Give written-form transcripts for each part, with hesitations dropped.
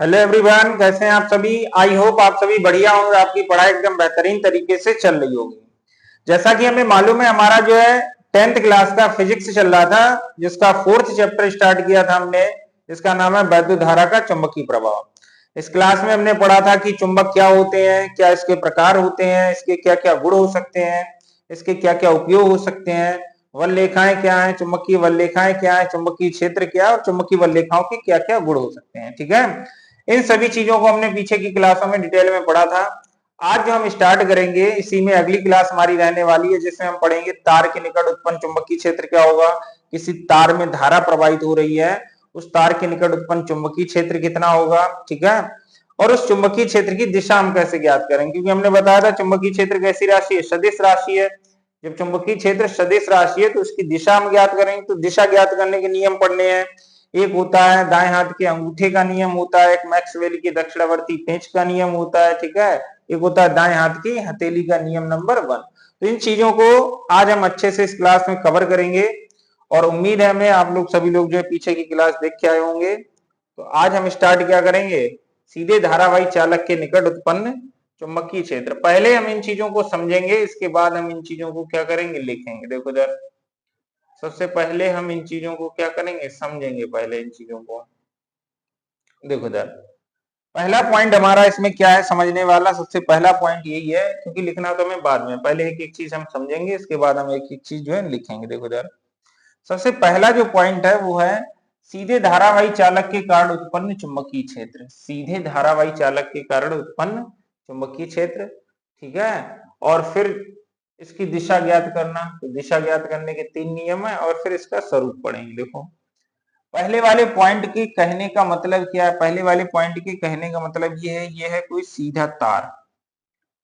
Hello everyone, कैसे हैं आप सभी। आई होप आप सभी बढ़िया होंगे, आपकी पढ़ाई एकदम बेहतरीन तरीके से चल रही होगी। जैसा कि हमें मालूम है, हमारा जो है 10th क्लास का फिजिक्स चल रहा था, जिसका 4th चैप्टर स्टार्ट किया था हमने, जिसका नाम है वैद्युत धारा का चुंबकीय प्रभाव। इस क्लास में हमने पढ़ा था कि चुंबक क्या होते हैं, क्या इसके प्रकार होते हैं, इसके क्या क्या गुण हो सकते हैं, इसके क्या क्या उपयोग हो सकते हैं, वलरेखाएं क्या है, चुंबकीय वलरेखाएं क्या है, चुंबकीय क्षेत्र क्या है और चुंबकीय वलरेखाओं के क्या क्या गुण हो सकते हैं। ठीक है, इन सभी चीजों को हमने पीछे की क्लासों में डिटेल में पढ़ा था। आज जो हम स्टार्ट करेंगे, इसी में अगली क्लास हमारी रहने वाली है, जिसमें हम पढ़ेंगे तार के निकट उत्पन्न चुंबकीय क्षेत्र क्या होगा। किसी तार में धारा प्रवाहित हो रही है, उस तार के निकट उत्पन्न चुंबकीय क्षेत्र कितना होगा। ठीक है, और उस चुंबकीय क्षेत्र की दिशा हम कैसे ज्ञात करेंगे, क्योंकि हमने बताया था चुंबकीय क्षेत्र कैसी राशि है, सदिश राशि है। जब चुंबकीय क्षेत्र सदिश राशि है तो उसकी दिशा हम ज्ञात करेंगे। तो दिशा ज्ञात करने के नियम पढ़ने हैं। एक होता है दाएं हाथ के अंगूठे का नियम होता है, एक मैक्सवेल की दक्षिणावर्ती पेंच का नियम होता है। ठीक है, एक होता है दाएं हाथ की हथेली का नियम नंबर 1। तो इन चीजों को आज हम अच्छे से इस क्लास में कवर करेंगे, और उम्मीद है हमें आप लोग सभी लोग जो है पीछे की क्लास देख के आए होंगे। तो आज हम स्टार्ट क्या करेंगे, सीधे धारावाही चालक के निकट उत्पन्न चुंबकीय क्षेत्र। पहले हम इन चीजों को समझेंगे, इसके बाद हम इन चीजों को क्या करेंगे, लिखेंगे। देखो इधर, सबसे पहले हम इन चीजों को क्या करेंगे, समझेंगे पहले इन चीजों को। देखो इधर, पहला पॉइंट हमारा इसमें क्या है समझने वाला, सबसे पहला पॉइंट यही है, क्योंकि लिखना तो हमें बाद में, पहले एक एक चीज हम समझेंगे, इसके बाद हम एक एक चीज जो है लिखेंगे। देखो इधर, सबसे पहला जो पॉइंट है वो है सीधे धारावाही चालक के कारण उत्पन्न चुंबकीय क्षेत्र। सीधे धारावाही चालक के कारण उत्पन्न चुंबकीय क्षेत्र। ठीक है, और फिर इसकी दिशा ज्ञात करना। तो दिशा ज्ञात करने के 3 नियम है, और फिर इसका स्वरूप पढ़ेंगे। देखो, पहले वाले पॉइंट के कहने का मतलब क्या है, पहले वाले पॉइंट के कहने का मतलब ये है कोई सीधा तार।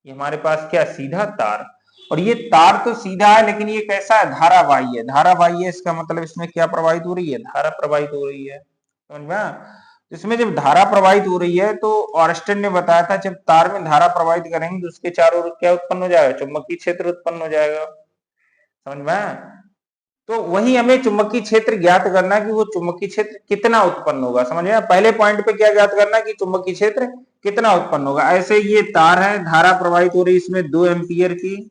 ये हमारे पास क्या, सीधा तार। और ये तार तो सीधा है, लेकिन ये कैसा है, धारावाही है। धारावाही है, इसका मतलब इसमें क्या प्रवाहित हो रही है, धारा प्रवाहित हो रही है। समझ में आया? इसमें जब धारा प्रवाहित हो रही है तो ऑर्स्टेड ने बताया था, जब तार में धारा प्रवाहित करेंगे तो उसके चारों ओर क्या उत्पन्न हो जाएगा, चुंबकीय क्षेत्र उत्पन्न हो जाएगा। समझ में आया? तो वही हमें चुंबकीय क्षेत्र ज्ञात करना कि वो चुंबकीय क्षेत्र कितना उत्पन्न होगा। समझ में? पहले पॉइंट पे क्या ज्ञात करना कि चुंबकीय क्षेत्र कितना उत्पन्न होगा। ऐसे ये तार है, धारा प्रवाहित हो रही है इसमें 2 एम्पियर की,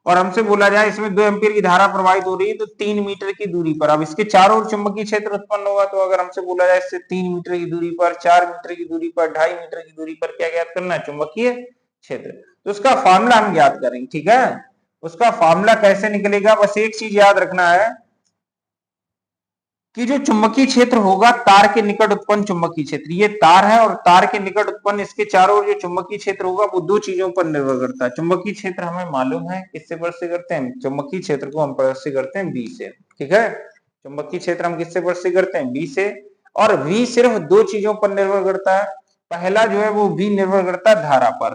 और हमसे बोला जाए इसमें 2 एम्पियर की धारा प्रवाहित हो रही है तो 3 मीटर की दूरी पर, अब इसके चारों ओर चुंबकीय क्षेत्र उत्पन्न होगा। तो अगर हमसे बोला जाए इससे 3 मीटर की दूरी पर, 4 मीटर की दूरी पर, 2.5 मीटर की दूरी पर क्या ज्ञात करना है, चुंबकीय क्षेत्र। तो उसका फॉर्मूला हम ज्ञात करेंगे। ठीक है, उसका फॉर्मूला कैसे निकलेगा, बस एक चीज याद रखना है कि जो चुंबकीय क्षेत्र होगा तार के निकट उत्पन्न चुंबकीय क्षेत्र, ये तार है और तार के निकट उत्पन्न इसके चारों ओर जो चुंबकीय क्षेत्र होगा वो 2 चीजों पर निर्भर करता है। चुंबकीय क्षेत्र हमें मालूम है किससे प्रश्न करते हैं, चुंबकीय क्षेत्र को हम प्रश्न करते हैं बी से। ठीक है, चुंबकीय क्षेत्र हम किससे प्रश्न करते हैं, बी से। और वी सिर्फ 2 चीजों पर निर्भर करता है। पहला जो है वो वी निर्भर करता है धारा पर।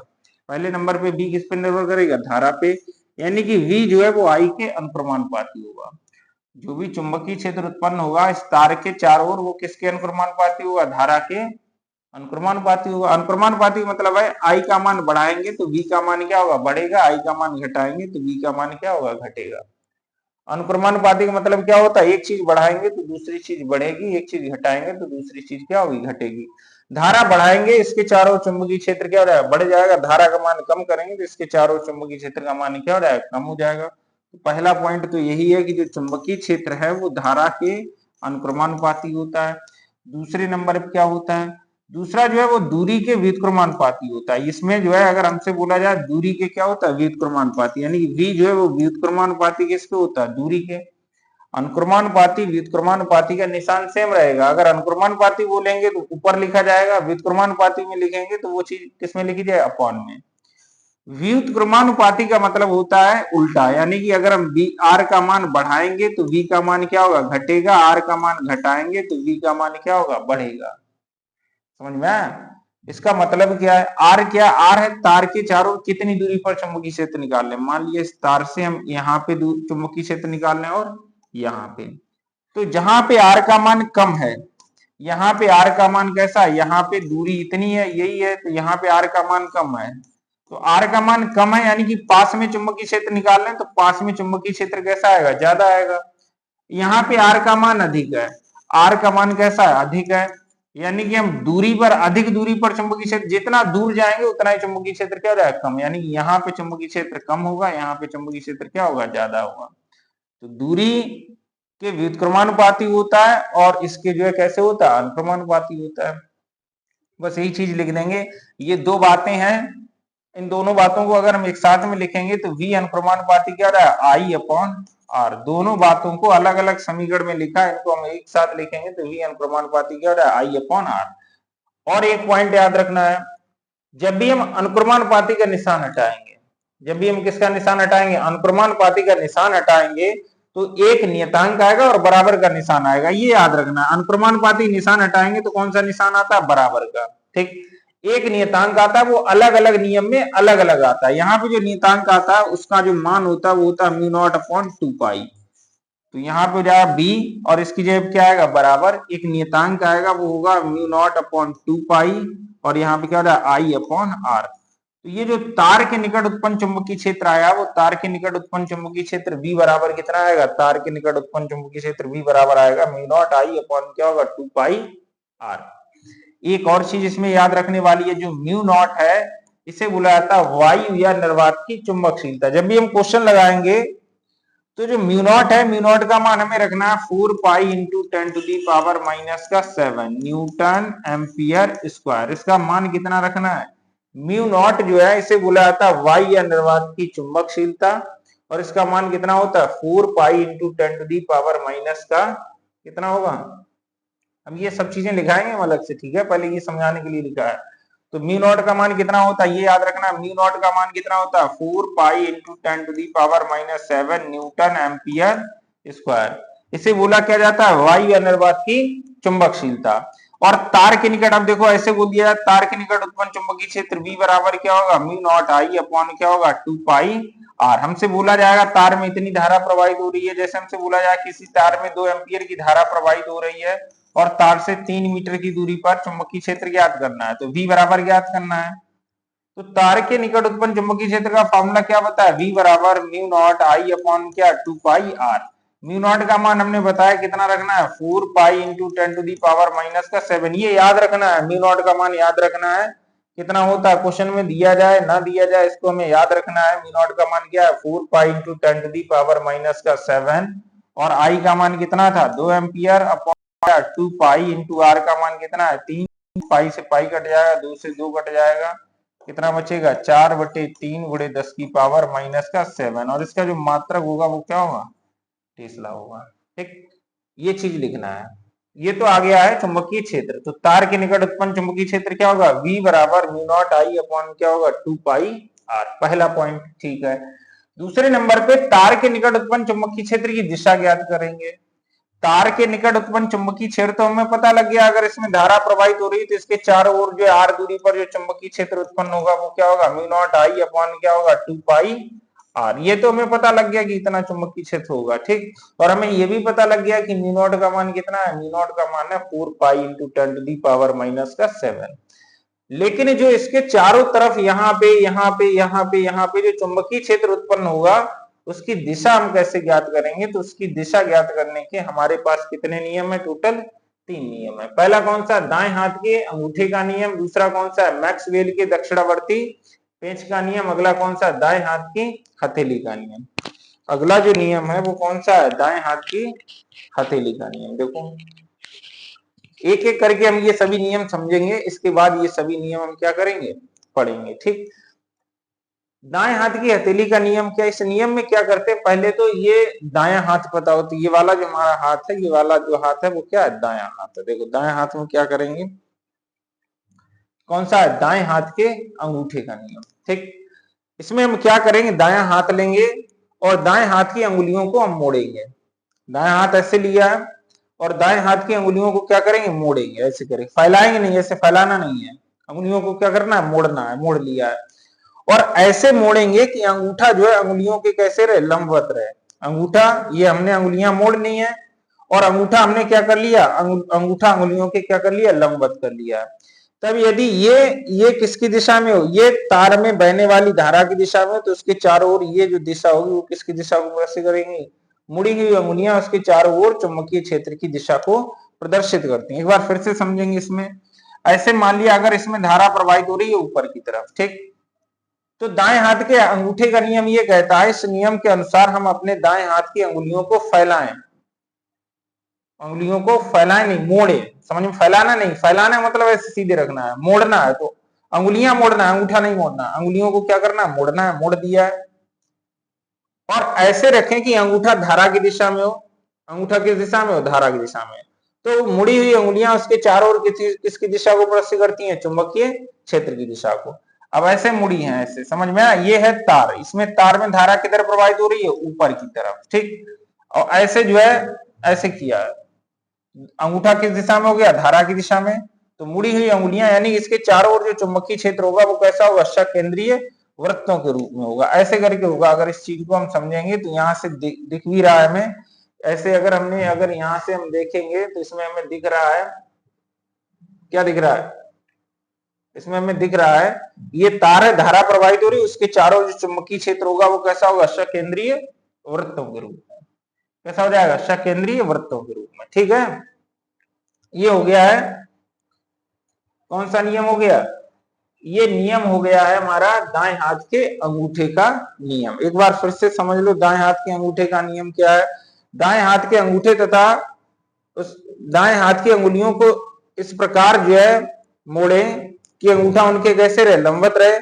पहले नंबर पे बी किस पर निर्भर करेगा, धारा पे। यानी कि वी जो है वो आई के अनुक्रमानुपाती होगा। जो भी चुंबकीय क्षेत्र उत्पन्न होगा इस तार के चारों ओर, वो किसके अनुक्रमानुपाती होगा, धारा के अनुक्रमानुपाती होगा। अनुक्रमानुपाती मतलब है आई का मान बढ़ाएंगे तो वी का मान क्या होगा, बढ़ेगा, आई का मान घटाएंगे तो वी का मान क्या होगा, घटेगा। अनुक्रमानुपाती का मतलब क्या होता है, एक चीज बढ़ाएंगे तो दूसरी चीज बढ़ेगी, एक चीज घटाएंगे तो दूसरी चीज क्या होगी, घटेगी। धारा बढ़ाएंगे इसके चारों चुंबकीय क्षेत्र क्या हो जाएगा, बढ़ जाएगा। धारा का मान कम करेंगे तो इसके चारों चुंबकीय क्षेत्र का मान क्या हो जाएगा, कम हो जाएगा। तो पहला पॉइंट तो यही है कि जो चुंबकीय क्षेत्र है वो धारा के अनुक्रमानुपाती होता है। दूसरे नंबर पर क्या होता है, दूसरा जो है वो दूरी के व्युत्क्रमानुपाती होता है। इसमें जो है अगर हमसे बोला जाए दूरी के क्या होता है, व्युत्क्रमानुपाती, यानी कि v जो है वो व्युत्क्रमानुपाती किसके होता है, दूरी के। अनुक्रमानुपाती व्युत्क्रमानुपाती का निशान सेम रहेगा। अगर अनुक्रमानुपाती बोलेंगे तो ऊपर लिखा जाएगा, व्युत्क्रमानुपाती में लिखेंगे तो वो चीज किसमें लिखी जाए, अपॉन में। व्युत्क्रमानुपाती का मतलब होता है उल्टा, यानी कि अगर हम आर का मान बढ़ाएंगे तो वी का मान क्या होगा, घटेगा, आर का मान घटाएंगे तो वी का मान क्या होगा, बढ़ेगा। समझ में आया? इसका मतलब क्या है, आर क्या, आर है तार के चारों कितनी दूरी पर चुंबकीय क्षेत्र निकाल लें। मान लिया इस तार से हम यहाँ पे चुंबकीय क्षेत्र निकाल लें और यहाँ पे, तो जहां पे आर का मान कम है, यहाँ पे आर का मान कैसा है, यहाँ पे दूरी इतनी है, यही है, तो यहाँ पे आर का मान कम है। तो आर का मान कम है यानी कि पास में चुंबकीय क्षेत्र निकाल लें तो पास में चुंबकीय क्षेत्र कैसा आएगा, ज्यादा आएगा। यहाँ पे आर का मान अधिक है, आर का मान कैसा है, अधिक है, यानी कि हम दूरी पर, अधिक दूरी पर चुंबकीय क्षेत्र, जितना दूर जाएंगे उतना ही चुंबकीय क्षेत्र क्या हो जाएगा, कम। यानी कि यहाँ पे चुंबकीय क्षेत्र कम होगा, यहाँ पे चुंबकीय क्षेत्र क्या होगा, ज्यादा होगा। तो दूरी के व्युत्क्रमानुपाती होता है और इसके जो है कैसे होता है, अनुक्रमानुपाती होता है। बस यही चीज लिख देंगे। ये दो बातें हैं, इन दोनों बातों को अगर हम एक साथ में लिखेंगे तो v अनुक्रमानुपाती क्या रहा है, आई अपॉन आर। दोनों बातों को अलग अलग समीकरण में लिखा है, इनको हम एक साथ लिखेंगे तो v अनुक्रमानुपाती क्या रहा है, आई अपॉन आर। और एक पॉइंट याद रखना है, जब भी हम अनुक्रमानुपाती का निशान हटाएंगे, जब भी हम किसका निशान हटाएंगे, अनुक्रमानुपाती का निशान हटाएंगे, तो एक नियतांक आएगा और बराबर का निशान आएगा। ये याद रखना है, अनुक्रमानुपाती निशान हटाएंगे तो कौन सा निशान आता है, बराबर का। ठीक, एक नियतांक आता है, वो अलग अलग नियम में अलग अलग आता है। यहाँ पे जो नियतांक आता है उसका जो मान होता है वो होता है म्यू नॉट अपॉन 2 पाई। तो यहाँ पे जाएगा b और इसकी जगह क्या आएगा, बराबर एक नियतांक आएगा, वो होगा म्यू नॉट अपॉन 2 पाई, और यहाँ पे क्या हो रहा है, आई अपॉन आर। तो ये जो तार के निकट उत्पन्न चुंबकीय क्षेत्र आया, वो तार के निकट उत्पन्न चुंबकीय क्षेत्र v बराबर कितना आएगा, तार के निकट उत्पन्न चुंबकीय क्षेत्र v बराबर आएगा म्यू नॉट आई अपॉन क्या होगा, 2 पाई आर। एक और चीज इसमें याद रखने वाली है, जो म्यू नॉट है इसे बुलाया जाता है वायु या निर्वात की चुंबकशीलता। जब भी हम क्वेश्चन लगाएंगे तो जो म्यू नॉट है, म्यू नॉट का मान हमें रखना है 4 pi into 10 to the power minus का 7 न्यूटन एम्पियर स्क्वायर। इसका मान कितना रखना है, म्यू नॉट जो है इसे बुलाया जाता है वायु या निर्वात की चुंबकशीलता, और इसका मान कितना होता है 4 pi into 10 to the power minus का कितना होगा। अब ये सब चीजें लिखाएंगे हम अलग से, ठीक है, पहले ये समझाने के लिए लिखा है। तो म्यू नॉट का मान कितना होता है, ये याद रखना, म्यू नॉट का मान कितना होता है 4 pi into 10 to the power minus 7 newton ampere square. इसे बोला क्या जाता है वायु निर्वात की चुंबकशीलता। और तार के निकट, अब देखो ऐसे बोल दिया, तार के निकट उत्पन्न चुंबकीय क्षेत्र V बराबर क्या होगा, म्यू नॉट आई अपॉन क्या होगा, 2 पाई आर। हमसे बोला जाएगा तार में इतनी धारा प्रवाहित हो रही है, जैसे हमसे बोला जाए किसी तार में 2 एम्पियर की धारा प्रवाहित हो रही है और तार से 3 मीटर की दूरी पर चुंबकीय क्षेत्र ज्ञात करना है, तो V बराबर ज्ञात करना है। तो तार के निकट उत्पन्न चुंबकीय क्षेत्र का फॉर्मूला क्या बताया, V बराबर म्यू नॉट आई अपॉन क्या 2 पाई आर। म्यू नॉट का मान हमने बताया कितना रखना है, 4 pi into 10 to the power minus का 7। ये याद रखना है, म्यू नॉट का मान याद रखना है कितना होता है, क्वेश्चन में दिया जाए ना दिया जाए इसको हमें याद रखना है। म्यू नॉट का मान क्या है 4 pi into 10 to the power minus का 7, और आई का मान कितना था 2 ampere upon 2 pi into R का मान कितना है 3। पाई से पाई कट जाएगा, 2 से 2 कट जाएगा, कितना बचेगा 4/3 गुणे 10 की पावर माइनस का 7, और इसका जो मात्रक होगा वो क्या होगा, टेस्ला होगा। ठीक, ये चीज लिखना है। ये तो आ गया है चुंबकीय क्षेत्र। तो तार के निकट उत्पन्न चुंबकीय क्षेत्र क्या होगा, V बराबर म्यू नॉट आई अपॉन क्या होगा 2 पाई आर। पहला पॉइंट ठीक है। दूसरे नंबर पे तार के निकट उत्पन्न चुंबकीय क्षेत्र की दिशा ज्ञात करेंगे। तार के निकट उत्पन्न चुंबकीय क्षेत्र तो हमें पता लग गया, अगर इसमें धारा प्रवाहित हो रही है तो इसके चारों ओर जो आर दूरी पर जो चुंबकीय क्षेत्र उत्पन्न होगा वो क्या होगा, म्यू नॉट आई अपॉन क्या होगा 2 पाई आर। ये तो हमें पता लग गया कि इतना चुंबकीय क्षेत्र होगा। ठीक, और हमें ये भी पता लग गया कि म्यू नॉट का मान कितना है, म्यू नॉट का मान है 4 pi into 10 to the power minus का 7। लेकिन जो इसके चारों तरफ यहाँ पे यहाँ पे यहाँ पे यहाँ पे जो चुंबकीय क्षेत्र उत्पन्न होगा उसकी दिशा हम कैसे ज्ञात करेंगे, तो उसकी दिशा ज्ञात करने के हमारे पास कितने नियम है, टोटल 3 नियम है। पहला कौन सा, दाएं हाथ के अंगूठे का नियम। दूसरा कौन सा है, मैक्सवेल के दक्षिणावर्ती पेंच का नियम। अगला कौन सा, दाएं हाथ की हथेली का नियम। अगला जो नियम है वो कौन सा है, दाएं हाथ की हथेली का नियम। देखो एक एक करके हम ये सभी नियम समझेंगे, इसके बाद ये सभी नियम हम क्या करेंगे, पढ़ेंगे। ठीक, दाएं हाथ की हथेली का नियम क्या, इस नियम में क्या करते हैं, पहले तो ये दायां हाथ पता हो, तो ये वाला जो हमारा हाथ है, ये वाला जो हाथ है वो क्या है, दायां हाथ है। देखो दाएं हाथ में क्या करेंगे, कौन सा है, दाएं हाथ के अंगूठे का नियम। ठीक, इसमें हम क्या करेंगे, दायां हाथ लेंगे और दाएं हाथ की अंगुलियों को हम मोड़ेंगे। दाएं हाथ ऐसे लिया है और दाएं हाथ की अंगुलियों को क्या करेंगे, मोड़ेंगे। ऐसे करेंगे, फैलाएंगे नहीं, ऐसे फैलाना नहीं है, अंगुलियों को क्या करना है, मोड़ना है। मोड़ लिया है और ऐसे मोड़ेंगे कि अंगूठा जो है अंगुलियों के कैसे रहे, लंबवत रहे। अंगूठा, ये हमने अंगुलियां मोड़नी है और अंगूठा हमने क्या कर लिया, अंगूठा अंगुलियों के क्या कर लिया, लंबवत कर लिया। तब यदि ये किसकी दिशा में हो, ये तार में बहने वाली धारा की दिशा में, तो उसके चारों ओर ये जो दिशा होगी वो किसकी दिशा को कैसे करेंगी, मुड़ी हुई अंगुलियां उसके चारों ओर चुंबकीय क्षेत्र की दिशा को प्रदर्शित करती हैं। एक बार फिर से समझेंगे इसमें। ऐसे मान लिया अगर इसमें धारा प्रवाहित हो रही है ऊपर की तरफ, ठीक, तो दाएं हाथ के अंगूठे का नियम ये कहता है, इस नियम के अनुसार हम अपने दाएं हाथ की अंगुलियों को फैलाएं, अंगुलियों को फैलाएं नहीं मोड़े, समझ में, फैलाना नहीं, फैलाना मतलब ऐसे सीधे रखना है, मोड़ना है तो अंगुलियां मोड़ना है, अंगूठा नहीं मोड़ना, अंगुलियों को क्या करना है, मोड़ना है, मोड़ दिया है। और ऐसे रखें कि अंगूठा धारा की दिशा में हो, अंगूठा किस दिशा में हो, धारा की दिशा में। तो मुड़ी हुई अंगुलियां उसके चारों ओर किसकी दिशा को प्रदर्शित करती हैं, चुंबकीय क्षेत्र की दिशा को। अब ऐसे मुड़ी हैं, ऐसे समझ में आया, ये है तार, इसमें तार में धारा किधर प्रवाहित हो रही है, ऊपर की तरफ, ठीक। और ऐसे जो है ऐसे किया, अंगूठा किस दिशा में हो गया, धारा की दिशा में। तो मुड़ी हुई अंगुलियां यानी इसके चारों ओर जो चुंबकीय क्षेत्र होगा वो कैसा होगा, सकेंद्रीय वृत्तों के रूप में होगा, ऐसे करके होगा। अगर इस चीज को हम समझेंगे तो यहाँ से दिख भी रहा है हमें, ऐसे अगर यहाँ से हम देखेंगे तो इसमें हमें दिख रहा है, क्या दिख रहा है, इसमें हमें दिख रहा है ये तार है, धारा प्रवाहित हो रही है, उसके चारों जो चुंबकीय क्षेत्र होगा वो कैसा होगा, सकेंद्रीय वृत्तों के रूप में, कैसा हो जाएगा, सकेंद्रीय वृत्तों के रूप में, ठीक है। ये हो गया है, कौन सा नियम हो गया, ये नियम हो गया है हमारा दाएं हाथ के अंगूठे का नियम। एक बार फिर से समझ लो, दाएं हाथ के अंगूठे का नियम क्या है। दाएं हाथ के अंगूठे तथा उस दाएं हाथ की अंगुलियों को इस प्रकार जो है मोड़े कि अंगूठा उनके कैसे रहे, लंबवत रहे।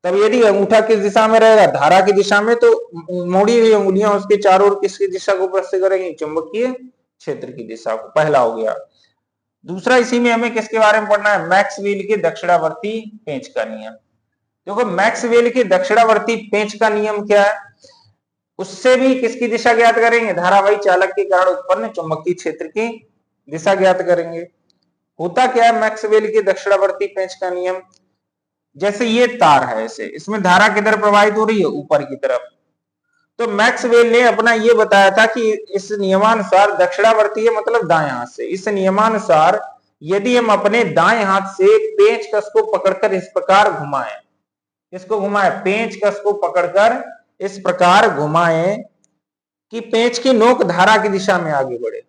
तब यदि अंगूठा किस दिशा में रहेगा, धारा की दिशा में, तो मोड़ी हुई अंगुलियां उसके चारों ओर किसकी दिशा को प्रदर्शित करेंगी, चुंबकीय क्षेत्र की दिशा को। पहला हो गया। दूसरा इसी में हमें किसके बारे में पढ़ना है, मैक्सवेल के दक्षिणावर्ती पेंच का नियम। देखो मैक्सवेल के दक्षिणावर्ती पेंच का नियम क्या है, उससे भी किसकी दिशा ज्ञात करेंगे, धारावाही चालक के कारण उत्पन्न चुंबकीय क्षेत्र की दिशा ज्ञात करेंगे। होता क्या है मैक्सवेल के दक्षिणावर्ती पेंच का नियम, जैसे ये तार है, ऐसे इसमें धारा किधर प्रवाहित हो रही है, ऊपर की तरफ। तो मैक्सवेल ने अपना ये बताया था कि इस नियमानुसार दक्षिणावर्ती है मतलब दाएं हाथ से, इस नियमानुसार यदि हम अपने दाएं हाथ से पेंच कस को पकड़कर इस प्रकार घुमाएं, इसको घुमाएं, पेंच कस को पकड़कर इस प्रकार घुमाएं कि पेंच की नोक धारा की दिशा में आगे बढ़े,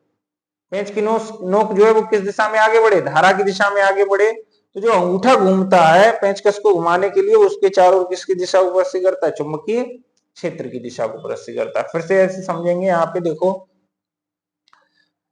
पेंच की नोक जो है वो किस दिशा में आगे बढ़े, धारा की दिशा में आगे बढ़े। तो जो अंगूठा घूमता है पेंचकस को घुमाने के लिए, उसके चारों ओर किसकी दिशा को प्रदर्शित करता है, चुंबकीय क्षेत्र की दिशा को प्रदर्शित करता है। फिर से ऐसे समझेंगे, यहाँ पे देखो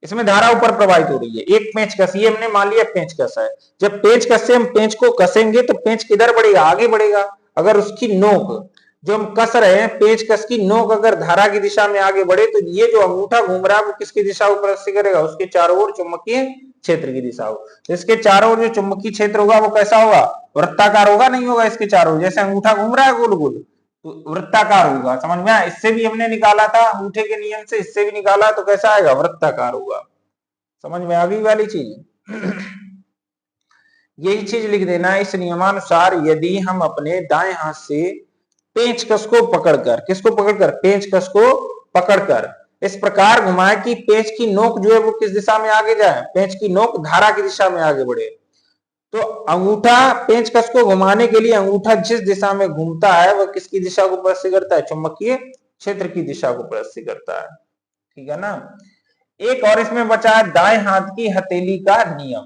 इसमें धारा ऊपर प्रवाहित हो रही है, एक पेंचकस, ये हमने मान लिया पेंचकस है। जब पेंचकस से हम पेंच को कसेंगे तो पेंच किधर बढ़ेगा, आगे बढ़ेगा। अगर उसकी नोक जो हम कस रहे हैं, पेंचकस की नोक अगर धारा की दिशा में आगे बढ़े तो ये जो अंगूठा घूम रहा है वो किसकी दिशा को प्रदर्शित करेगा, उसके चारों ओर चुंबकीय क्षेत्र की दिशा हो। इसके चारों ओर जो चुंबकीय क्षेत्र होगा वो कैसा होगा, वृत्ताकार होगा, नहीं होगा इसके चारों, जैसे अंगूठा घूम रहा है गोल गोल तो वृत्ताकार होगा। समझ में आया, इससे भी हमने निकाला था अंगूठे के नियम से, इससे भी निकाला तो कैसा आएगा, वृत्ताकार होगा। समझ में आ गई वाली चीज। यही चीज लिख देना है, इस नियमानुसार यदि हम अपने दाएं हाथ से पेंचकस को पकड़कर, किसको पकड़कर, पेंचकस को पकड़कर इस प्रकार घुमाए कि पेंच की नोक जो है वो किस दिशा में आगे जाए, पेंच की नोक धारा की दिशा में आगे बढ़े। तो अंगूठा पेंचकस को घुमाने के लिए अंगूठा जिस दिशा में घूमता है वह किसकी दिशा को प्रदर्शित करता है, चुंबकीय क्षेत्र की दिशा को प्रदर्शित करता है, ठीक है ना। एक और इसमें बचा है दाएं हाथ की हथेली का नियम।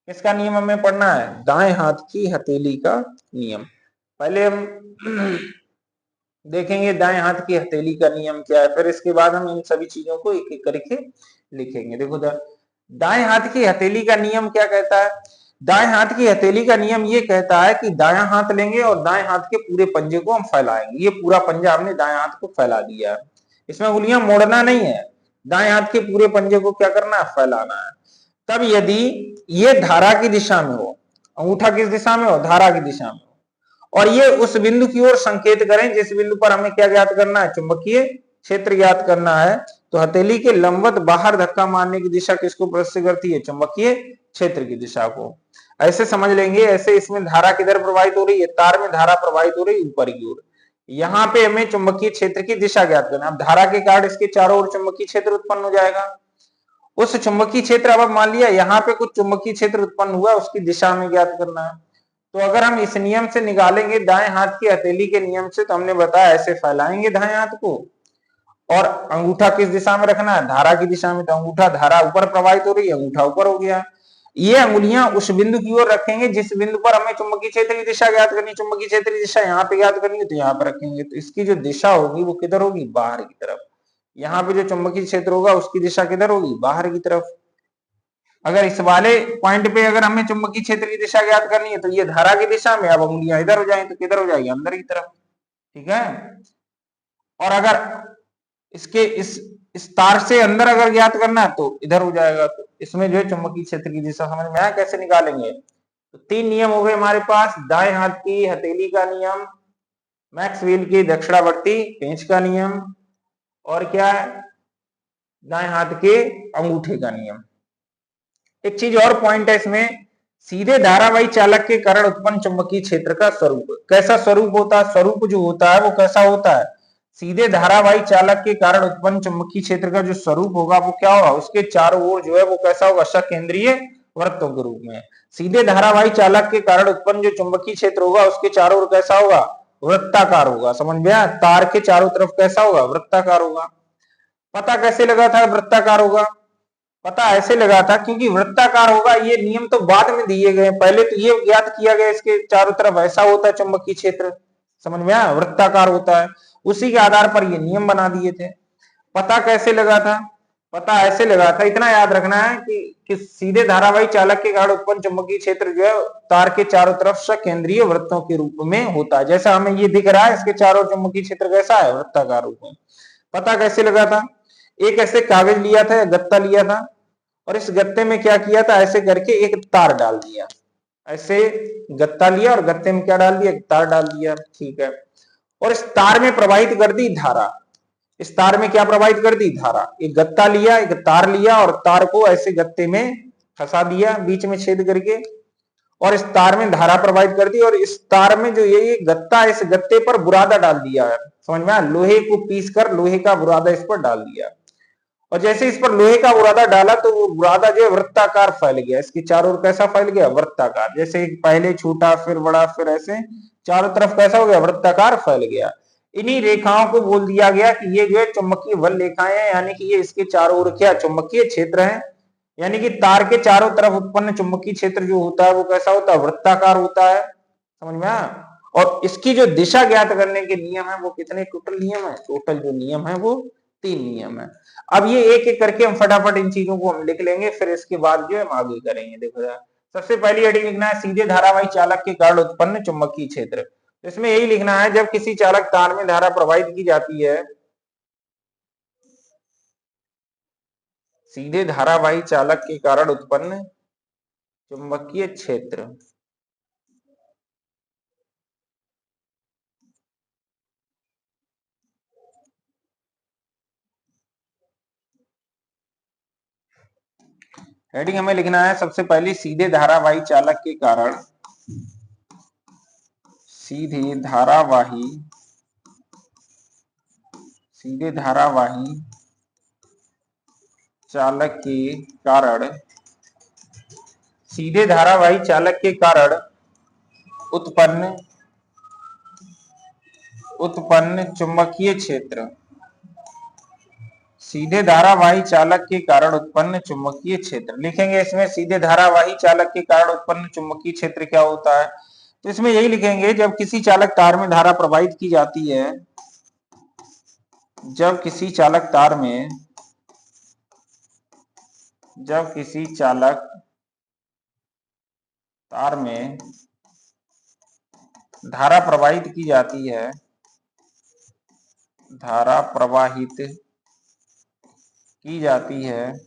किसका नियम हमें पढ़ना है, दाएं हाथ की हथेली का नियम। पहले हम देखेंगे दाएं हाथ की हथेली का नियम क्या है, फिर इसके बाद हम इन सभी चीजों को एक एक करके लिखेंगे। देखो दाएं हाथ की हथेली का नियम क्या कहता है, दाएं हाथ की हथेली का नियम ये कहता है कि दायां हाथ लेंगे और दाएं हाथ के पूरे पंजे को हम फैलाएंगे। ये पूरा पंजा हमने दाएं हाथ को फैला दिया है, इसमें उंगलियां मोड़ना नहीं है, दाएं हाथ के पूरे पंजे को क्या करना है, फैलाना है। तब यदि ये धारा की दिशा में हो, अंगूठा किस दिशा में हो, धारा की दिशा में हो, और ये उस बिंदु की ओर संकेत करें जिस बिंदु पर हमें क्या ज्ञात करना है, चुंबकीय क्षेत्र ज्ञात करना है, तो हथेली के लंबवत बाहर धक्का मारने की दिशा किसको प्रदर्शित करती है, चुंबकीय क्षेत्र की दिशा को। ऐसे समझ लेंगे, ऐसे इसमें धारा किधर प्रवाहित हो रही है, तार में धारा प्रवाहित हो रही है ऊपर की ओर, यहाँ पे हमें चुंबकीय क्षेत्र की दिशा ज्ञात करना है। अब धारा के कारण इसके चारों ओर चुंबकीय क्षेत्र उत्पन्न हो जाएगा। उस चुंबकीय क्षेत्र, अब मान लिया यहाँ पे कुछ चुंबकीय क्षेत्र उत्पन्न हुआ, उसकी दिशा में ज्ञात करना है। तो अगर हम इस नियम से निकालेंगे दाएं हाथ की हथेली के नियम से, तो हमने बताया ऐसे फैलाएंगे दाएं हाथ को और अंगूठा किस दिशा में रखना है, धारा की दिशा में। तो अंगूठा धारा ऊपर प्रवाहित हो रही है, अंगूठा ऊपर हो गया। ये अंगुलियां उस बिंदु की ओर रखेंगे जिस बिंदु पर हमें चुंबकीय क्षेत्र की दिशा ज्ञात करनी। चुंबकीय क्षेत्र की दिशा यहाँ पे ज्ञात करनी है तो यहाँ पे रखेंगे। तो इसकी जो दिशा होगी वो किधर होगी, बाहर की तरफ। यहाँ पे जो चुंबकीय क्षेत्र होगा उसकी दिशा किधर होगी, बाहर की तरफ। अगर इस वाले पॉइंट पे अगर हमें चुंबकीय क्षेत्र की दिशा ज्ञात करनी है तो ये धारा की दिशा में, अब उंगलियां इधर हो जाए तो किधर हो जाएगी, अंदर की तरफ। ठीक है। और अगर इसके इस तार से अंदर अगर ज्ञात करना है तो इधर हो जाएगा। तो इसमें जो है चुंबकीय क्षेत्र की दिशा समझ में आया कैसे निकालेंगे। तो तीन नियम हो गए हमारे पास, दाएं हाथ की हथेली का नियम, मैक्सवेल के दक्षिणावर्ती पेंच का नियम, और क्या है, दाएं हाथ के अंगूठे का नियम। एक चीज और पॉइंट है इसमें, सीधे धारावाही चालक के कारण उत्पन्न चुंबकीय क्षेत्र का स्वरूप। कैसा स्वरूप होता है, स्वरूप जो होता है वो कैसा होता है, सीधे धारावाही चालक के कारण उत्पन्न चुंबकीय क्षेत्र का जो स्वरूप होगा वो क्या होगा, उसके चारों ओर जो है वो कैसा होगा, सकेंद्रीय वृत्तों के रूप में। सीधे धारावाही चालक के कारण उत्पन्न जो चुंबकीय क्षेत्र होगा उसके चारों ओर कैसा होगा, वृत्ताकार होगा। समझ में आया, तार के चारों तरफ कैसा होगा, वृत्ताकार होगा। पता कैसे लगा था वृत्ताकार होगा, पता ऐसे लगा था क्योंकि वृत्ताकार होगा। ये नियम तो बाद में दिए गए, पहले तो ये ज्ञात किया गया इसके चारों तरफ ऐसा होता है चुंबकीय क्षेत्र। समझ में आया, वृत्ताकार होता है, उसी के आधार पर ये नियम बना दिए थे। पता कैसे लगा था, पता ऐसे लगा था, इतना याद रखना है कि सीधे धारावाही चालक के कारण उत्पन्न चुंबकीय क्षेत्र जो है तार के चारों तरफ सकेंद्रीय वृत्तों के रूप में होता है। जैसा हमें ये दिख रहा है, इसके चारों चुंबकीय क्षेत्र कैसा है, वृत्ताकार रूप में। पता कैसे लगा था, एक ऐसे कागज लिया था या गत्ता लिया था और इस गत्ते में क्या किया था, ऐसे करके एक तार डाल दिया। ऐसे गत्ता लिया और गत्ते में क्या डाल दिया, एक तार डाल दिया। ठीक है। और इस तार में प्रवाहित कर दी धारा। इस तार में क्या प्रवाहित कर दी, धारा। एक गत्ता लिया, एक तार लिया और तार को ऐसे गत्ते में फंसा दिया बीच में छेद करके, और इस तार में धारा प्रवाहित कर दी। और इस तार में जो ये गत्ता, इस गत्ते पर बुरादा डाल दिया है। समझ में आया, लोहे को पीस कर लोहे का बुरादा इस पर डाल दिया। और जैसे इस पर लोहे का बुरादा डाला तो वो बुरादा जो है वृत्ताकार फैल गया, इसकी चारों ओर कैसा फैल गया, वृत्ताकार। जैसे पहले छोटा फिर बड़ा फिर ऐसे चारों तरफ कैसा हो गया, वृत्ताकार फैल गया। इन्हीं रेखाओं को बोल दिया गया कि ये जो है चुंबकीय बल रेखाएं हैं, यानी कि ये इसके चारों ओर क्या चुंबकीय क्षेत्र है। यानी कि तार के चारों तरफ उत्पन्न चुंबकीय क्षेत्र जो होता है वो कैसा होता है, वृत्ताकार होता है। समझ में आया। और इसकी जो दिशा ज्ञात करने के नियम है वो कितने टोटल नियम है, टोटल जो नियम है वो 3 नियम है। अब ये एक एक करके हम फटाफट इन चीजों को हम लिख लेंगे, फिर इसके बाद जो हम आगे करेंगे। देखो यार, सबसे पहली हेडिंग लिखना है सीधे धारावाही चालक के कारण उत्पन्न चुंबकीय क्षेत्र। इसमें यही लिखना है, जब किसी चालक तार में धारा प्रवाहित की जाती है, सीधे धारावाही चालक के कारण उत्पन्न चुंबकीय क्षेत्र। हेडिंग हमें लिखना है सबसे पहले, सीधे धारावाही चालक के कारण, सीधे धारावाही चालक के कारण, सीधे धारावाही चालक के कारण उत्पन्न चुंबकीय क्षेत्र। सीधे धारावाही चालक के कारण उत्पन्न चुंबकीय क्षेत्र लिखेंगे। इसमें सीधे धारावाही चालक के कारण उत्पन्न चुंबकीय क्षेत्र क्या होता है, तो इसमें यही लिखेंगे, जब किसी चालक तार में धारा प्रवाहित की जाती है, जब किसी चालक तार में धारा प्रवाहित की जाती है, धारा प्रवाहित की जाती है,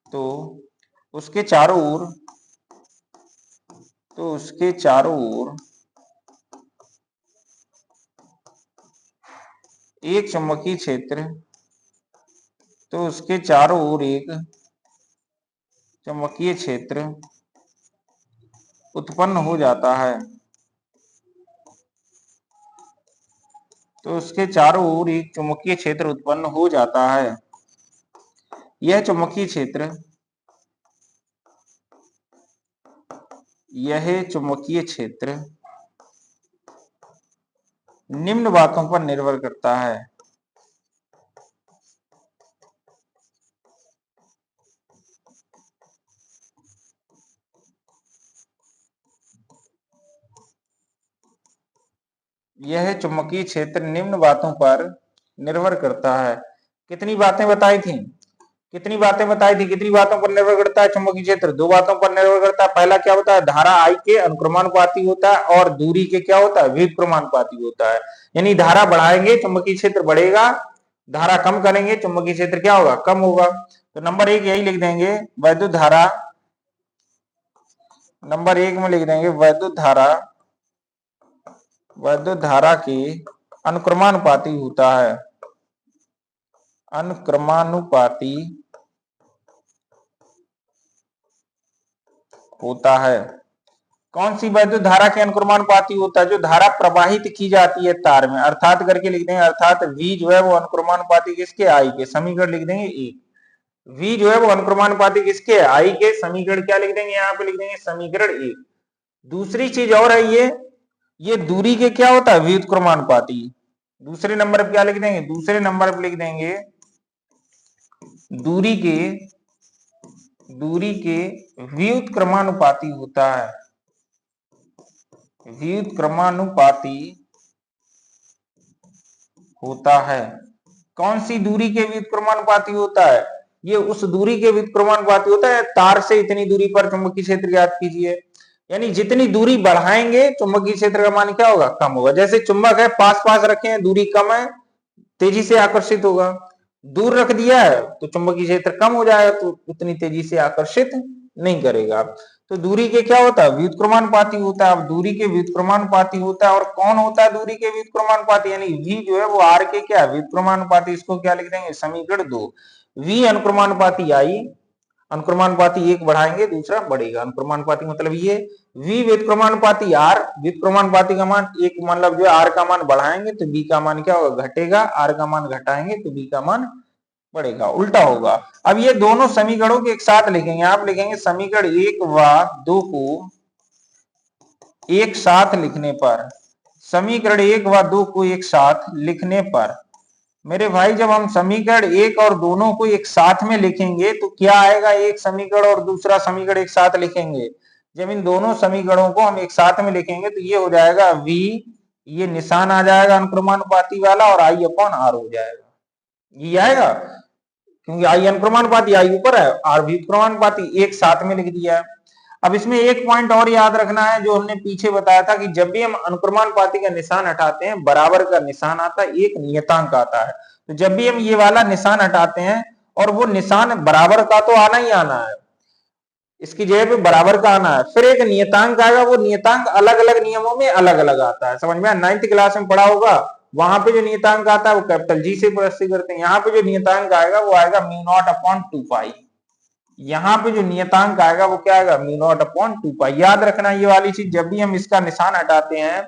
तो उसके चारों ओर एक चुंबकीय क्षेत्र, तो उसके चारों ओर एक चुंबकीय क्षेत्र उत्पन्न हो जाता है, तो उसके चारों ओर एक चुंबकीय क्षेत्र उत्पन्न हो जाता है। यह चुंबकीय क्षेत्र निम्न बातों पर निर्भर करता है। यह चुंबकीय क्षेत्र निम्न बातों पर निर्भर करता है। कितनी बातें बताई थी? कितनी बातें बताई थी? कितनी बातों पर निर्भर करता है चुंबकीय क्षेत्र? दो बातों पर निर्भर करता है। पहला क्या होता है? धारा आई के अनुक्रमानुपाती होता है और दूरी के क्या होता है? व्युत्क्रमानुपाती होता है। यानी धारा बढ़ाएंगे चुंबकीय क्षेत्र बढ़ेगा, धारा कम करेंगे चुंबकीय क्षेत्र क्या होगा? कम होगा। तो नंबर 1 यही लिख देंगे, वैद्युत धारा। नंबर 1 में लिख देंगे वैद्युत धारा के अनुक्रमानुपाती होता है। अनुक्रमानुपाती होता है। कौन सी वैद्युत धारा के अनुक्रमानुपाती होता है? जो धारा प्रवाहित की जाती है तार में, अर्थात करके लिख देंगे, अर्थात V जो है वो अनुक्रमानुपाती किसके? I के। समीकरण लिख देंगे 1। V जो है वो अनुक्रमानुपाती किसके है? I के। समीकरण क्या लिख देंगे? यहाँ पे लिख देंगे समीकरण 1। दूसरी चीज और है, ये दूरी के क्या होता है? व्युत्क्रमानुपाती। दूसरे नंबर पर क्या लिख देंगे? दूसरे नंबर पर लिख देंगे दूरी के व्युत्क्रमानुपाती होता है। व्युत्क्रमानुपाती होता है। कौन सी दूरी के व्युत्क्रमानुपाती होता है? ये उस दूरी के व्युत्क्रमानुपाती होता है। तार से इतनी दूरी पर चुंबकीय क्षेत्र याद कीजिए, यानी जितनी दूरी बढ़ाएंगे चुंबकीय क्षेत्र का मान क्या होगा? कम होगा। जैसे चुंबक है, पास पास रखे हैं, दूरी कम है, तेजी से आकर्षित होगा। दूर रख दिया है तो चुंबकीय क्षेत्र कम हो जाएगा, तो उतनी तेजी से आकर्षित नहीं करेगा। तो दूरी के क्या होता है? व्युत्क्रमानुपाती होता है। अब दूरी के व्युत्क्रमानुपाती होता है, और कौन होता है दूरी के व्युत्क्रमानुपाती? यानी V जो है वो R के क्या व्युत्क्रमानुपाती। इसको क्या लिख देंगे? समीकरण 2। V अनुक्रमानुपाती I, अनुक्रमानुपाती 1 बढ़ाएंगे दूसरा बढ़ेगा। अनुक्रमानुपाती मतलब ये V व्युत्क्रमानुपाती R, व्युत्क्रमानुपाती का मान 1 मतलब जो R का मान बढ़ाएंगे तो B का मान क्या होगा? घटेगा। R का मान घटाएंगे तो B का मान बढ़ेगा, उल्टा होगा। अब ये दोनों समीकरणों के एक साथ लिखेंगे। आप लिखेंगे समीकरण 1 व 2 को एक साथ लिखने पर, समीकरण 1 व 2 को एक साथ लिखने पर मेरे भाई, जब हम समीकरण 1 और दोनों को एक साथ में लिखेंगे तो क्या आएगा? एक समीकरण और दूसरा समीकरण एक साथ लिखेंगे। जब इन दोनों समीकरणों को हम एक साथ में लिखेंगे तो ये हो जाएगा V, ये निशान आ जाएगा अनुक्रमानुपाती वाला, और I अपॉन R हो जाएगा। ये आएगा क्योंकि I अनुक्रमानुपाती, I ऊपर है, R व्युत्क्रमानुपाती, एक साथ में लिख दिया है। अब इसमें एक पॉइंट और याद रखना है जो हमने पीछे बताया था कि जब भी हम अनुक्रमानुपाती का निशान हटाते हैं बराबर का निशान आता है, एक नियतांक आता है। तो जब भी हम ये वाला निशान हटाते हैं, और वो निशान बराबर का तो आना ही आना है, इसकी जगह पे बराबर का आना है, फिर एक नियतांक आएगा। वो नियतांक अलग अलग नियमों में अलग अलग आता है। समझ में? 9th क्लास में पढ़ा होगा, वहां पे जो नियतांक आता है वो कैपिटल G से प्रस्तुत करते हैं। यहाँ पे जो नियतांक आएगा वो आएगा म्यू नॉट अपॉन 2 पाई। यहाँ पे जो नियतांक आएगा वो क्या आएगा? म्यू नॉट अपॉन 2 पाई। याद रखना ये वाली चीज, जब भी हम इसका निशान हटाते हैं,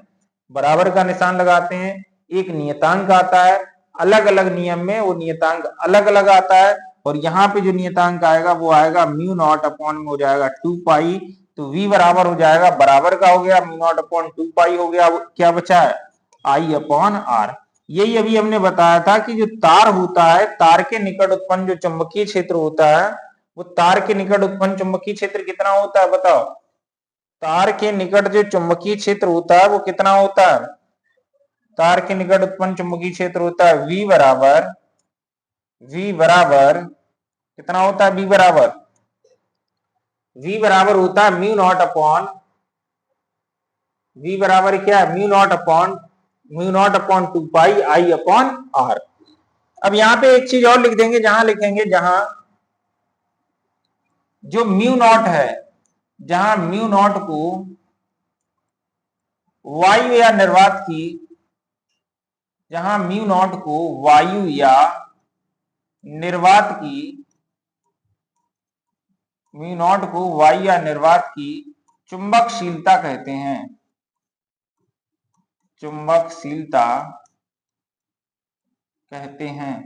बराबर का निशान लगाते हैं, एक नियतांक आता है, अलग अलग नियम में वो नियतांक अलग अलग आता है, और यहाँ पे जो नियतांक आएगा वो आएगा म्यू नॉट अपॉन में हो जाएगा 2 पाई। तो V बराबर हो जाएगा, बराबर का हो गया, म्यू नॉट अपॉन 2 पाई हो गया, क्या बचा है? I upon R। यही अभी हमने बताया था कि जो तार होता है, तार के निकट उत्पन्न जो चुंबकीय क्षेत्र होता है, वो तार के निकट उत्पन्न चुंबकीय क्षेत्र कितना होता है? बताओ। तार के निकट जो चुंबकीय क्षेत्र होता है वो कितना होता है? तार के निकट उत्पन्न चुंबकीय क्षेत्र होता है V बराबर कितना होता है? V बराबर होता है म्यू नॉट अपॉन, V बराबर क्या है? Mu not upon 2 pi I upon R। अब यहाँ पे एक चीज और लिख देंगे, जहां लिखेंगे, जहां जो म्यू नॉट है, जहां म्यू नॉट को वायु या निर्वात की, जहां म्यू नॉट को वायु या निर्वात की, म्यू नॉट को वायु या निर्वात की चुंबकशीलता कहते हैं। चुंबकशीलता कहते हैं।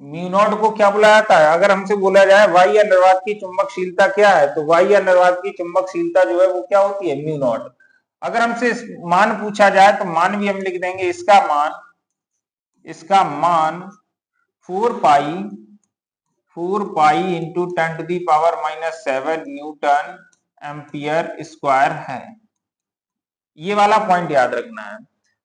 म्यू नॉट को क्या बोला जाता है? अगर हमसे बोला जाए वायु या निर्वात की चुंबकशीलता क्या है, तो वायु या निर्वात की चुंबकशीलता जो है वो क्या होती है? Mu not. अगर हमसे मान पूछा जाए तो मान भी हम लिख देंगे, इसका मान 4 pi into 10⁻⁻7 Newton ampere square है। ये वाला पॉइंट याद रखना है।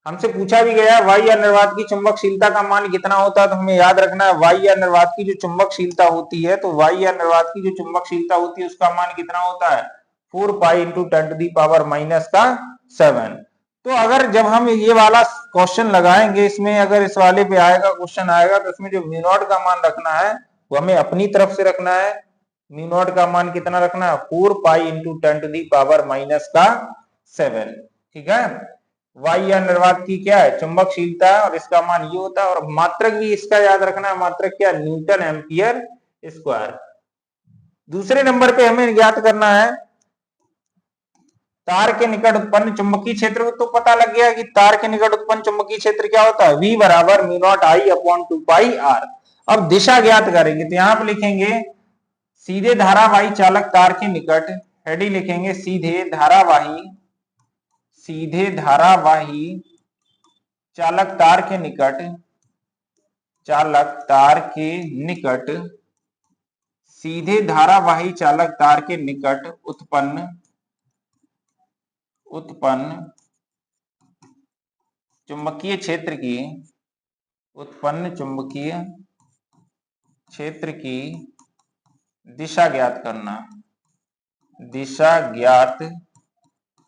हमसे पूछा भी गया वायु या निर्वात की चुंबकशीलता का मान कितना होता है, तो हमें याद रखना है वायु या निर्वात की जो चुंबकशीलता होती है, तो वायु या निर्वात की जो चुंबकशीलता होती है उसका मान कितना होता है 4 पाई इंटू 10⁻⁻7। तो अगर जब हम ये वाला क्वेश्चन लगाएंगे, इसमें अगर इस वाले पे आएगा क्वेश्चन आएगा, तो इसमें जो म्यू नॉट का मान रखना है वो हमें अपनी तरफ से रखना है। म्यू नॉट का मान कितना रखना है 4 पाई इंटू 10⁻⁻7। ठीक है। वायु या निर्वात की क्या है चुंबकशीलता है और इसका मान ये होता है, और मात्रक भी इसका याद रखना है, मात्रक क्या न्यूटन एम्पियर स्क्वायर। दूसरे नंबर पे हमें ज्ञात करना है तार के निकट उत्पन्न चुंबकीय क्षेत्र। तो पता लग गया कि तार के निकट उत्पन्न चुंबकीय क्षेत्र क्या होता है, V बराबर mu naught I upon 2 pi R। अब दिशा ज्ञात करेंगे तो यहां पर लिखेंगे सीधे धारावाही चालक तार के निकट, हेडिंग लिखेंगे सीधे धारावाही चालक तार के निकट सीधे धारावाही चालक तार के निकट उत्पन्न चुंबकीय क्षेत्र की दिशा ज्ञात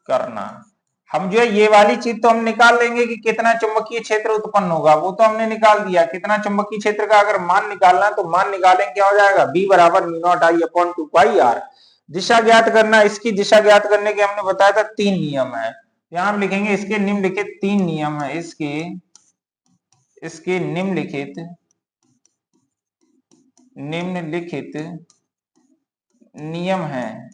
करना। हम जो है ये वाली चीज तो हम निकाल लेंगे कि कितना चुंबकीय क्षेत्र उत्पन्न होगा, वो तो हमने निकाल दिया। कितना चुंबकीय क्षेत्र का अगर मान निकालना है तो मान निकालेंगे, क्या हो जाएगा B बराबर mu naught I upon 2 pi R। दिशा ज्ञात करना, इसकी दिशा ज्ञात करने के हमने बताया था 3 नियम है। यहां हम लिखेंगे इसके निम्नलिखित 3 नियम है। इसके निम्नलिखित नियम है,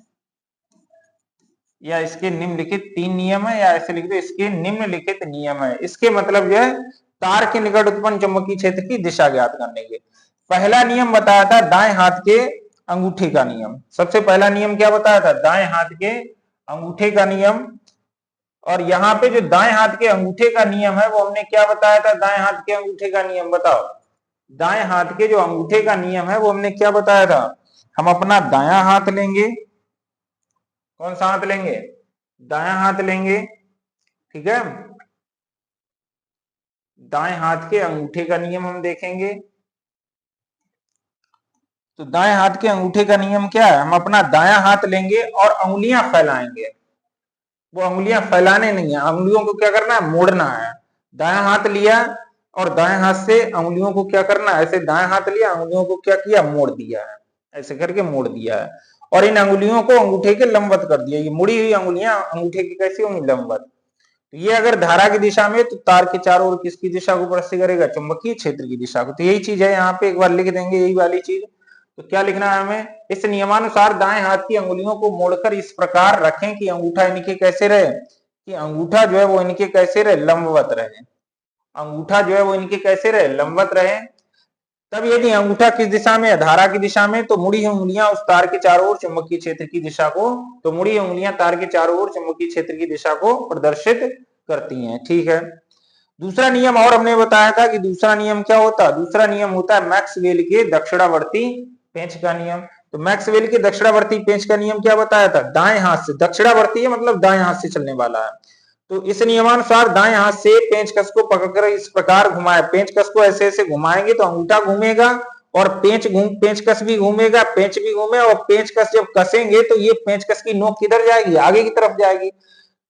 या इसके निम्नलिखित 3 नियम है, या ऐसे लिख दो इसके निम्नलिखित नियम है। इसके मतलब जो है तार के निकट उत्पन्न चुंबकीय क्षेत्र की दिशा ज्ञात करने के। पहला नियम बताया था दाएं हाथ के अंगूठे का नियम। सबसे पहला नियम क्या बताया था, दाएं हाथ के अंगूठे का नियम। और यहाँ पे जो दाएं हाथ के अंगूठे का नियम है वो हमने क्या बताया था, दाएं हाथ के अंगूठे का नियम बताओ। दाएं हाथ के जो अंगूठे का नियम है वो हमने क्या बताया था, हम अपना दायां हाथ लेंगे। कौन सा हाथ लेंगे, दायां हाथ लेंगे। ठीक है, दाएं हाथ के अंगूठे का नियम हम देखेंगे। तो दाएं हाथ के अंगूठे का नियम क्या है, हम अपना दायां हाथ लेंगे और अंगुलियां फैलाएंगे। वो अंगुलियां फैलाने नहीं है, अंगुलियों को क्या करना है, मोड़ना है। दायां हाथ लिया और दाएं हाथ से अंगुलियों को क्या करना है, ऐसे दाएं हाथ लिया, अंगुलियों को क्या किया, मोड़ दिया है, ऐसे करके मोड़ दिया है। और इन अंगुलियों को अंगूठे के लंबवत कर दिया। ये मुड़ी हुई अंगुलियां अंगूठे की कैसी होंगी, लंबवत। तो ये अगर धारा की दिशा में, तो तार के चारों ओर किसकी दिशा को प्रस्तुत करेगा, चुंबकीय क्षेत्र की दिशा को। तो यही चीज है, यहाँ पे एक बार लिख देंगे यही वाली चीज। तो क्या लिखना है हमें, इस नियमानुसार दाएं हाथ की अंगुलियों को मोड़कर इस प्रकार रखें कि अंगूठा इनके कैसे रहे, कि अंगूठा जो है वो इनके कैसे रहे, लंबवत रहे। अंगूठा जो है वो इनके कैसे रहे, लंबवत रहे। तब यदि अंगूठा किस दिशा में है, धारा की दिशा में, तो मुड़ी उंगलियां उस तार के चारों ओर चुंबकीय क्षेत्र की दिशा को, तो मुड़ी उंगलियां तार के चारों ओर चुंबकीय क्षेत्र की दिशा को प्रदर्शित करती हैं। ठीक है। दूसरा नियम और हमने बताया था कि दूसरा नियम क्या होता है, दूसरा नियम होता है मैक्सवेल के दक्षिणावर्ती पेंच का नियम। तो मैक्सवेल के दक्षिणावर्ती पेंच का नियम क्या बताया था, दाएं हाथ से, दक्षिणावर्ती है मतलब दाएं हाथ से चलने वाला है। तो इस नियमानुसार दाएं हाथ से पेंचकस को पकड़कर इस प्रकार घुमाए, पेंचकस को ऐसे ऐसे घुमाएंगे तो अंगूठा घूमेगा और पेंचकस भी घूमेगा, पेंच भी घूमे, और पेंचकस जब कसेंगे तो ये पेंचकस की नोक किधर जाएगी, आगे की तरफ जाएगी।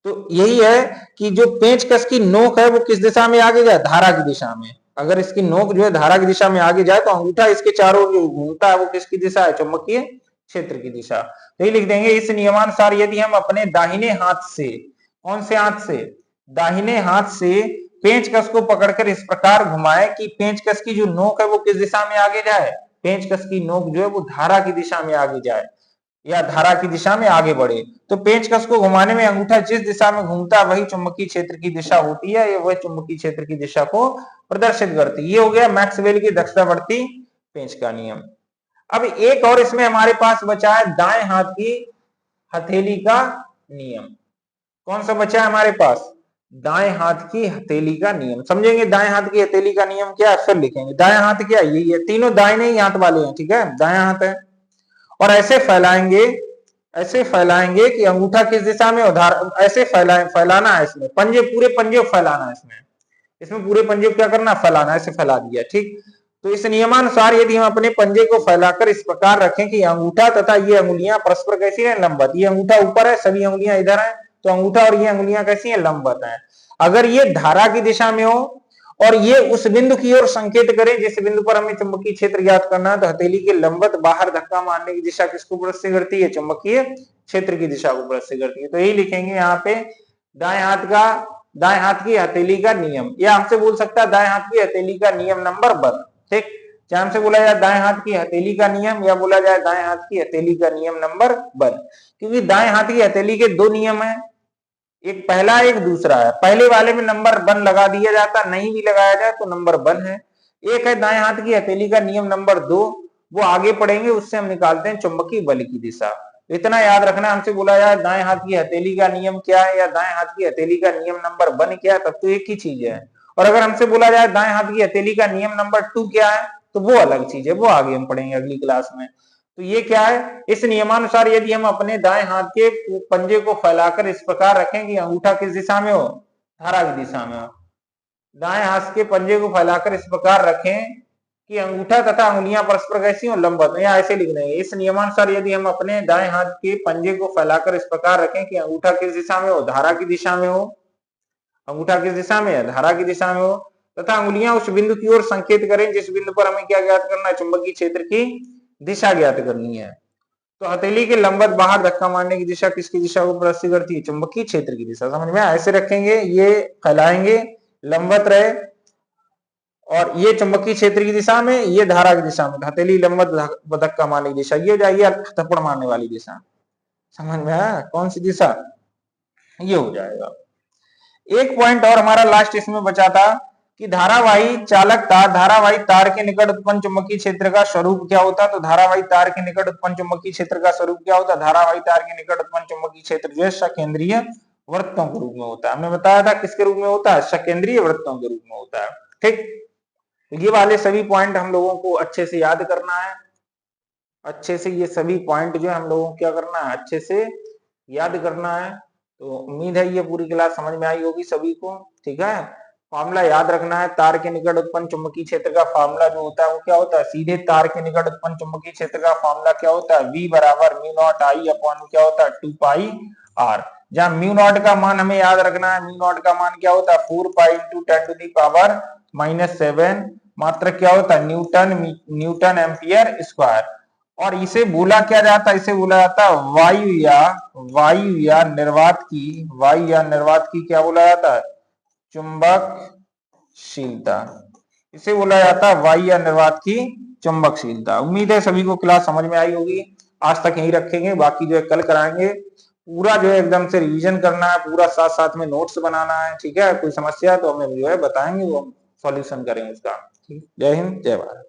तो यही है कि जो पेंचकस की नोक है वो किस दिशा में आगे जाए, धारा की दिशा में। अगर इसकी नोक जो है धारा की दिशा में आगे जाए तो अंगूठा इसके चारों ओर जो घूमता है वो किसकी दिशा है, चुंबकीय क्षेत्र की दिशा। तो ये लिख देंगे, इस नियमानुसार यदि हम अपने दाहिने हाथ से, कौन से हाथ से, दाहिने हाथ से पेंचकस को पकड़कर इस प्रकार घुमाए कि पेंचकस की जो नोक है वो किस दिशा में आगे जाए, पेंचकस की नोक जो है वो धारा की दिशा में आगे जाए या धारा की दिशा में आगे बढ़े। तो पेंचकस को घुमाने में अंगूठा जिस दिशा में घूमता है वही चुंबकीय क्षेत्र की दिशा होती है, या वह चुंबकीय क्षेत्र की दिशा को प्रदर्शित करती है। ये हो गया मैक्सवेल के दक्षिणावर्ती पेंच का नियम। अब एक और इसमें हमारे पास बचा है दाएं हाथ की हथेली का नियम। कौन सा बचा है हमारे पास? दाएं हाथ की हथेली का नियम। समझेंगे दाएं हाथ की हथेली का नियम क्या है, फिर लिखेंगे। दाएं हाथ क्या है? यही है, तीनों दाहिने ही हाथ वाले हैं, ठीक है, दाएं हाथ है। और ऐसे फैलाएंगे कि अंगूठा किस दिशा में उधार, ऐसे फैलाना है इसमें, पंजे पूरे पंजे को फैलाना है इसमें पूरे पंजे को क्या करना, फैलाना। ऐसे फैला दिया, ठीक। तो इस नियमानुसार यदि हम अपने पंजे को फैलाकर इस प्रकार रखें कि अंगूठा तथा ये अंगुलियां परस्पर कैसी है, लंबवत। ये अंगूठा ऊपर है, सभी अंगुलियां इधर है, तो अंगूठा और ये अंगुलियां कैसी है, लंबवत है। अगर ये धारा की दिशा में हो और ये उस बिंदु की ओर संकेत करें जिस बिंदु पर हमें चुंबकीय क्षेत्र ज्ञात करना है, तो हथेली के लंबवत बाहर धक्का मारने की दिशा किसको प्रदर्शित करती है, चुंबकीय क्षेत्र की दिशा को प्रदर्शित करती है। तो यही लिखेंगे यहाँ पे, दाएं हाथ की हथेली का नियम, या हमसे बोल सकता है दाएं हाथ की हथेली का नियम नंबर 1, ठीक। चाहे हमसे बोला जाए दाएं हाथ की हथेली का नियम, या बोला जाए दाएं हाथ की हथेली का नियम नंबर 1, क्योंकि दाएं हाथ की हथेली के 2 नियम है, एक पहला एक दूसरा है। पहले वाले में नंबर 1 लगा दिया जाता, नहीं भी लगाया जाए तो नंबर 1 है। एक है दाएं हाथ की हथेली का नियम नंबर 2, वो आगे पढ़ेंगे, उससे हम निकालते हैं चुंबकीय बल की दिशा। इतना याद रखना, हमसे बोला जाए दाएं हाथ की हथेली का नियम क्या है या दाएं हाथ की हथेली का नियम नंबर 1 क्या है, तब तो एक ही चीज है। और अगर हमसे बोला जाए दाएं हाथ की हथेली का नियम नंबर 2 क्या है, तो वो अलग चीज है, वो आगे हम पढ़ेंगे अगली क्लास में। तो ये क्या है, इस नियमानुसार यदि हम अपने दाएं हाथ के पंजे को फैलाकर इस प्रकार रखें कि अंगूठा किस दिशा में हो, धारा की दिशा में हो। दाएं हाथ के पंजे को फैलाकर इस प्रकार रखें कि अंगूठा तथा अंगुलियां परस्पर कैसी हो, लंबवत। या ऐसे लिखना है, इस नियमानुसार यदि हम अपने दाएं हाथ के पंजे को फैलाकर इस प्रकार रखें कि अंगूठा किस दिशा में हो, धारा की दिशा में हो, अंगूठा किस दिशा में है, धारा की दिशा में हो, तथा अंगुलियां उस बिंदु की ओर संकेत करें जिस बिंदु पर हमें क्या ज्ञात करना है, चुंबकीय क्षेत्र की दिशा ज्ञात करनी है। तो हथेली के लंबवत बाहर धक्का मारने की दिशा किसकी दिशा को प्रदर्शित करती है, चुंबकीय क्षेत्र की दिशा। समझ में? ऐसे रखेंगे, ये फैलाएंगे, लंबवत रहे, और ये चुंबकीय क्षेत्र की दिशा में, ये धारा की दिशा में, हथेली लंबवत धक्का मारने की दिशा, ये जाइए थप्पड़ मारने वाली दिशा। समझ में आया कौन सी दिशा, ये हो जाएगा। एक पॉइंट और हमारा लास्ट इसमें बचा था कि धारावाही तार के निकट उत्पन्न चुंबकीय क्षेत्र का स्वरूप क्या होता है। तो धारावाही तार के निकट उत्पन्न चुंबकीय क्षेत्र का स्वरूप क्या होता है, धारावाही तार के निकट उत्पन्न चुंबकीय क्षेत्र जो है सकेंद्रीय वृत्तों के रूप में होता है। हमने बताया था किसके रूप में होता है, सकेंद्रीय वृत्तों के रूप में होता है, ठीक। तो ये वाले सभी पॉइंट हम लोगों को अच्छे से याद करना है, अच्छे से ये सभी पॉइंट जो है हम लोगों को क्या करना है, अच्छे से याद करना है। तो उम्मीद है ये पूरी क्लास समझ में आई होगी सभी को, ठीक है। फॉर्मूला याद रखना है, तार के निकट उत्पन्न चुंबकीय क्षेत्र का फॉर्मूला जो होता है वो क्या होता है, सीधे तार के निकट उत्पन्न चुंबकीय क्षेत्र का फॉर्मूला क्या होता है, V बराबर म्यू नॉट आई अपॉन क्या होता है, 2 पाई R। जहां म्यू नॉट का मान हमें याद रखना है, म्यू नॉट का मान क्या होता है, 4 pi into 10 to the power -7, मात्र क्या होता है, न्यूटन एम्पियर स्क्वायर। और इसे बोला क्या जाता है, इसे बोला जाता है वायु या निर्वात की क्या बोला जाता है, चुंबकशीलता। इसे बोला जाता है वायु या निर्वात की चुंबकशीलता। उम्मीद है सभी को क्लास समझ में आई होगी। आज तक यही रखेंगे, बाकी जो है कल कराएंगे। पूरा जो है एकदम से रिवीजन करना है, पूरा साथ साथ में नोट्स बनाना है, ठीक है। कोई समस्या तो हमें जो है बताएंगे, वो हम सॉल्यूशन करेंगे उसका। जय हिंद, जय भारत।